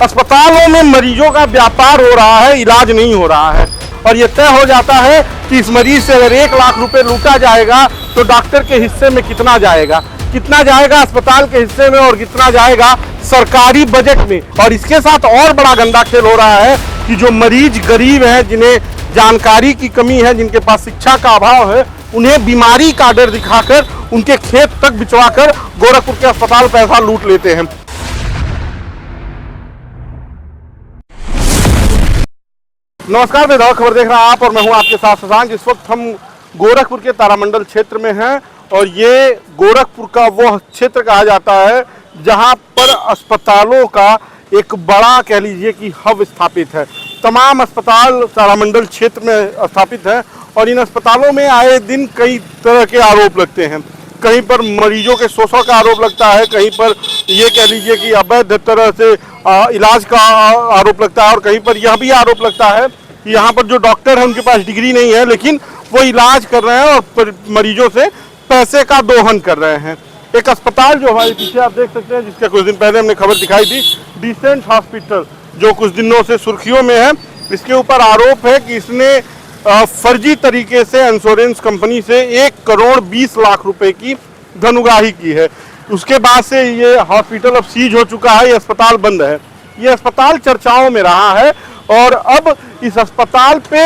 अस्पतालों में मरीजों का व्यापार हो रहा है, इलाज नहीं हो रहा है। और ये तय हो जाता है कि इस मरीज से अगर 1 लाख रुपए लूटा जाएगा तो डॉक्टर के हिस्से में कितना जाएगा अस्पताल के हिस्से में, और कितना जाएगा सरकारी बजट में। और इसके साथ और बड़ा गंदा खेल हो रहा है कि जो मरीज गरीब हैं, जिन्हें जानकारी की कमी है, जिनके पास शिक्षा का अभाव है, उन्हें बीमारी का डर दिखाकर उनके खेत तक बिचवाकर गोरखपुर के अस्पताल पैसा लूट लेते हैं। नमस्कार, बेदावा खबर देख रहे हैं आप और मैं हूं आपके साथ शशांक। इस वक्त हम गोरखपुर के तारामंडल क्षेत्र में हैं और ये गोरखपुर का वो क्षेत्र कहा जाता है जहां पर अस्पतालों का एक बड़ा, कह लीजिए कि हब स्थापित है। तमाम अस्पताल तारामंडल क्षेत्र में स्थापित है और इन अस्पतालों में आए दिन कई तरह के आरोप लगते हैं। कहीं पर मरीजों के शोषण का आरोप लगता है, कहीं पर ये कह लीजिए कि अवैध तरह से इलाज का आरोप लगता है, और कहीं पर यह भी आरोप लगता है कि यहाँ पर जो डॉक्टर हैं उनके पास डिग्री नहीं है, लेकिन वो इलाज कर रहे हैं और मरीजों से पैसे का दोहन कर रहे हैं। एक अस्पताल जो हमारे पीछे आप देख सकते हैं, जिसका कुछ दिन पहले हमने खबर दिखाई थी, डिसेंट हॉस्पिटल, जो कुछ दिनों से सुर्खियों में है। इसके ऊपर आरोप है कि इसने फर्जी तरीके से इंश्योरेंस कंपनी से 1 करोड़ 20 लाख रुपए की धन-उगाही की है। उसके बाद से ये हॉस्पिटल अब सीज हो चुका है, ये अस्पताल बंद है। ये अस्पताल चर्चाओं में रहा है और अब इस अस्पताल पे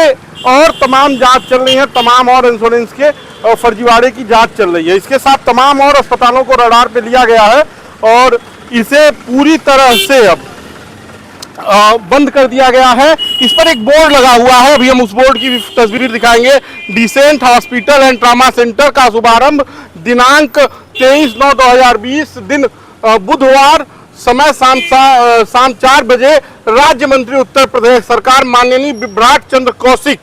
और तमाम जांच चल रही है, तमाम और इंश्योरेंस के फर्जीवाड़े की जांच चल रही है। इसके साथ तमाम और अस्पतालों को रडार पे लिया गया है और इसे पूरी तरह से अब बंद कर दिया गया है। इस पर एक बोर्ड लगा हुआ है, अभी हम उस बोर्ड की तस्वीर दिखाएंगे। Decent hospital and trauma centre का शुभारंभ दिनांक 23/9/2020 दिन बुधवार, समय शाम 4 बजे राज्य मंत्री उत्तर प्रदेश सरकार माननीय विभ्राट चंद्र कौशिक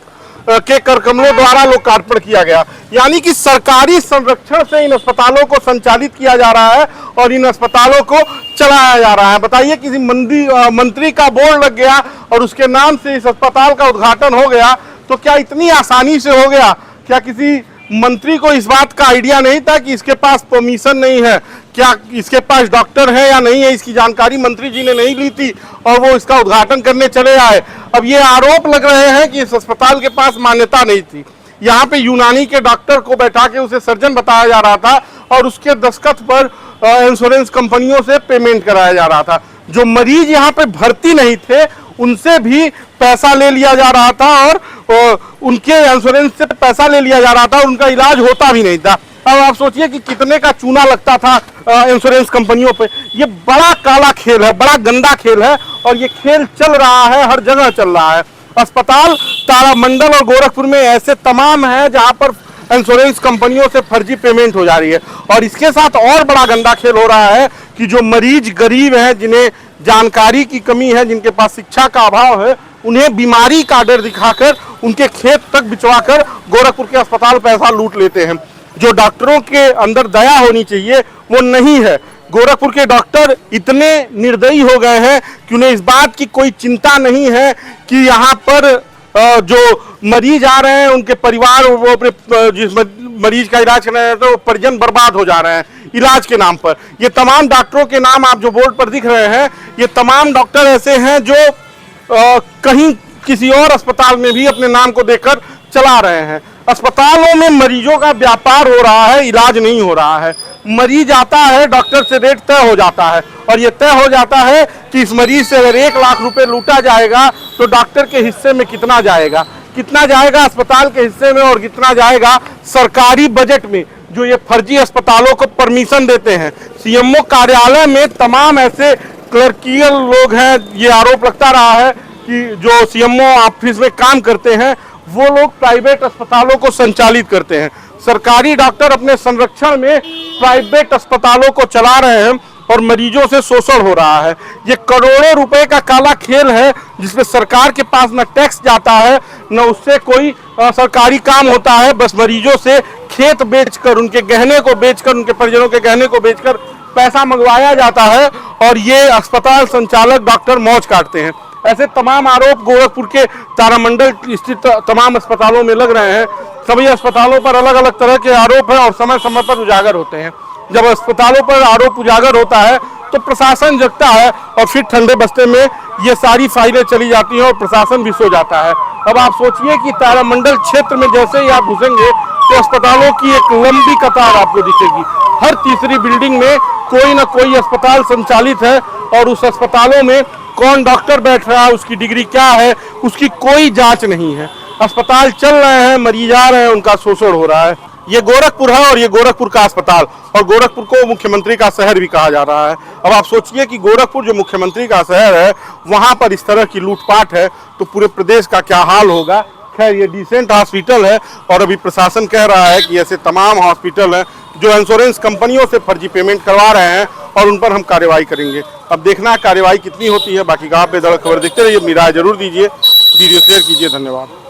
के करकमलों द्वारा लोकार्पण किया गया। यानी कि सरकारी संरक्षण से इन अस्पतालों को संचालित किया जा रहा है और इन अस्पतालों को चलाया जा रहा है। बताइए, किसी मंत्री का बोर्ड लग गया और उसके नाम से इस अस्पताल का उद्घाटन हो गया, तो क्या इतनी आसानी से हो गया? क्या किसी मंत्री को इस बात का आइडिया नहीं था कि इसके पास परमिशन नहीं है, क्या इसके पास डॉक्टर है या नहीं है, इसकी जानकारी मंत्री जी ने नहीं ली थी और वो इसका उद्घाटन करने चले आए? अब ये आरोप लग रहे हैं कि इस अस्पताल के पास मान्यता नहीं थी। यहाँ पे यूनानी के डॉक्टर को बैठा के उसे सर्जन बताया जा रहा था और उसके दस्तखत पर इंश्योरेंस कंपनियों से पेमेंट कराया जा रहा था। जो मरीज यहाँ पे भर्ती नहीं थे उनसे भी पैसा ले लिया जा रहा था और उनके इंश्योरेंस से पैसा ले लिया जा रहा था, उनका इलाज होता भी नहीं था। अब आप सोचिए कि कितने का चूना लगता था इंश्योरेंस कंपनियों पे। ये बड़ा काला खेल है, बड़ा गंदा खेल है और ये खेल चल रहा है, हर जगह चल रहा है। अस्पताल तारामंडल और गोरखपुर में ऐसे तमाम है जहां पर इंश्योरेंस कंपनियों से फर्जी पेमेंट हो जा रही है। और इसके साथ और बड़ा गंदा खेल हो रहा है कि जो मरीज गरीब हैं, जिन्हें जानकारी की कमी है, जिनके पास शिक्षा का अभाव है, उन्हें बीमारी का डर दिखाकर उनके खेत तक बिचवाकर गोरखपुर के अस्पताल पैसा लूट लेते हैं। जो डॉक्टरों के अंदर दया होनी चाहिए वो नहीं है। गोरखपुर के डॉक्टर इतने निर्दयी हो गए हैं कि उन्हें इस बात की कोई चिंता नहीं है कि यहाँ पर जो मरीज आ रहे हैं उनके परिवार, वो अपने जिस मरीज का इलाज कर रहे हैं तो परिजन बर्बाद हो जा रहे हैं इलाज के नाम पर। ये तमाम डॉक्टरों के नाम आप जो बोर्ड पर दिख रहे हैं, ये तमाम डॉक्टर ऐसे हैं जो कहीं किसी और अस्पताल में भी अपने नाम को देकर चला रहे हैं। अस्पतालों में मरीजों का व्यापार हो रहा है, इलाज नहीं हो रहा है। मरीज आता है, डॉक्टर से रेट तय हो जाता है और ये तय हो जाता है कि इस मरीज से अगर 1 लाख रुपए लूटा जाएगा तो डॉक्टर के हिस्से में कितना जाएगा अस्पताल के हिस्से में, और कितना जाएगा सरकारी बजट में, जो ये फर्जी अस्पतालों को परमिशन देते हैं। सीएमओ कार्यालय में तमाम ऐसे क्लर्कियल लोग हैं, ये आरोप लगता रहा है कि जो सीएमओ ऑफिस में काम करते हैं वो लोग प्राइवेट अस्पतालों को संचालित करते हैं। सरकारी डॉक्टर अपने संरक्षण में प्राइवेट अस्पतालों को चला रहे हैं और मरीजों से शोषण हो रहा है। ये करोड़ों रुपए का काला खेल है जिसमें सरकार के पास न टैक्स जाता है, न उससे कोई सरकारी काम होता है। बस मरीजों से खेत बेचकर, उनके गहने को बेचकर, उनके परिजनों के गहने को बेचकर पैसा मंगवाया जाता है और ये अस्पताल संचालक डॉक्टर मौज काटते हैं। ऐसे तमाम आरोप गोरखपुर के तारामंडल स्थित तमाम अस्पतालों में लग रहे हैं। सभी अस्पतालों पर अलग अलग तरह के आरोप हैं और समय समय पर उजागर होते हैं। जब अस्पतालों पर आरोप उजागर होता है तो प्रशासन जगता है और फिर ठंडे बस्ते में ये सारी फाइलें चली जाती हैं और प्रशासन भी सो जाता है। अब आप सोचिए कि तारामंडल क्षेत्र में जैसे ही आप घुसेंगे तो अस्पतालों की एक लंबी कतार आपको दिखेगी। हर तीसरी बिल्डिंग में कोई ना कोई अस्पताल संचालित है और उस अस्पतालों में कौन डॉक्टर बैठ रहा है, उसकी डिग्री क्या है, उसकी कोई जांच नहीं है। अस्पताल चल रहे हैं, मरीज आ रहे हैं, उनका शोषण हो रहा है। ये गोरखपुर है और ये गोरखपुर का अस्पताल, और गोरखपुर को मुख्यमंत्री का शहर भी कहा जा रहा है। अब आप सोचिए कि गोरखपुर जो मुख्यमंत्री का शहर है, वहां पर इस तरह की लूटपाट है तो पूरे प्रदेश का क्या हाल होगा। खैर, ये डिसेंट हॉस्पिटल है और अभी प्रशासन कह रहा है कि ऐसे तमाम हॉस्पिटल हैं जो इंश्योरेंस कंपनियों से फर्जी पेमेंट करवा रहे हैं और उन पर हम कार्रवाई करेंगे। अब देखना कार्रवाई कितनी होती है। बाकी का आप बेधड़क खबर देखते रहिए, मेरी राय जरूर दीजिए, वीडियो शेयर कीजिए। धन्यवाद।